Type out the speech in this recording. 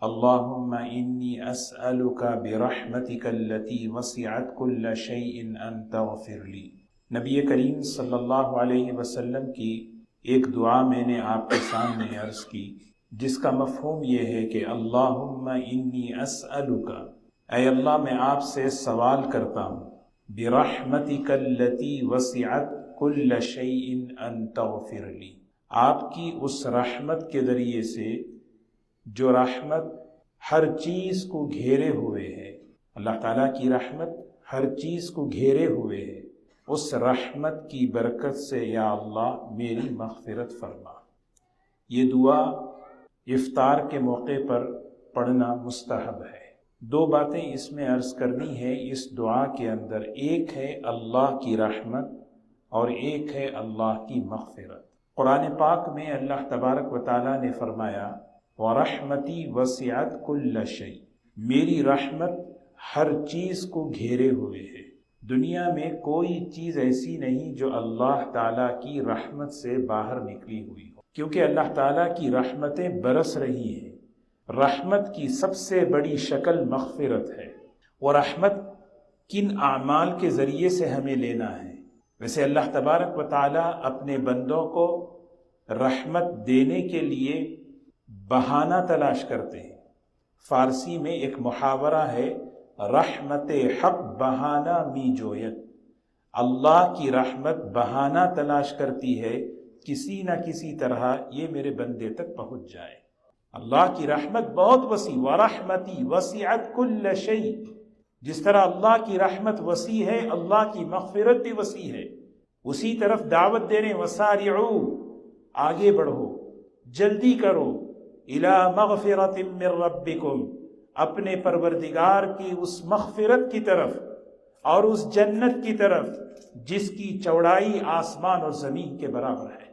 اللہم انی اسألک برحمتک التی وسعت کل شیء ان تغفر لی۔ نبی کریم صلی اللہ علیہ وسلم کی ایک دعا میں نے آپ کے سامنے عرض کی، جس کا مفہوم یہ ہے کہ اللہم انی اسألک، اے اللہ میں آپ سے سوال کرتا ہوں، برحمتک التی وسعت کل شیء ان تغفر لی، آپ کی اس رحمت کے ذریعے سے جو رحمت ہر چیز کو گھیرے ہوئے ہے۔ اللہ تعالیٰ کی رحمت ہر چیز کو گھیرے ہوئے ہے، اس رحمت کی برکت سے یا اللہ میری مغفرت فرما۔ یہ دعا افطار کے موقع پر پڑھنا مستحب ہے۔ دو باتیں اس میں عرض کرنی ہے اس دعا کے اندر، ایک ہے اللہ کی رحمت اور ایک ہے اللہ کی مغفرت۔ قرآن پاک میں اللہ تبارک و تعالیٰ نے فرمایا، وَرَحْمَتِي وَسِعَتْ كُلَّ شَيْءٍ، میری رحمت ہر چیز کو گھیرے ہوئے ہے۔ دنیا میں کوئی چیز ایسی نہیں جو اللہ تعالیٰ کی رحمت سے باہر نکلی ہوئی ہو، کیونکہ اللہ تعالیٰ کی رحمتیں برس رہی ہیں۔ رحمت کی سب سے بڑی شکل مغفرت ہے، وہ رحمت کن اعمال کے ذریعے سے ہمیں لینا ہے؟ ویسے اللہ تبارک و تعالیٰ اپنے بندوں کو رحمت دینے کے لیے بہانہ تلاش کرتے ہیں۔ فارسی میں ایک محاورہ ہے، رحمت حق بہانہ می جویت، اللہ کی رحمت بہانہ تلاش کرتی ہے کسی نہ کسی طرح یہ میرے بندے تک پہنچ جائے۔ اللہ کی رحمت بہت وسیع، وَرَحْمَتِي وَسِعَتْ كُلَّ شَيْءٍ، جس طرح اللہ کی رحمت وسیع ہے، اللہ کی مغفرت بھی وسیع ہے۔ اسی طرف دعوت دینے، وَسَارِعُوا، آگے بڑھو، جلدی کرو، إِلَى مَغْفِرَةٍ مِّن رَبِّكُمْ، اپنے پروردگار کی اس مغفرت کی طرف اور اس جنت کی طرف جس کی چوڑائی آسمان اور زمین کے برابر ہے۔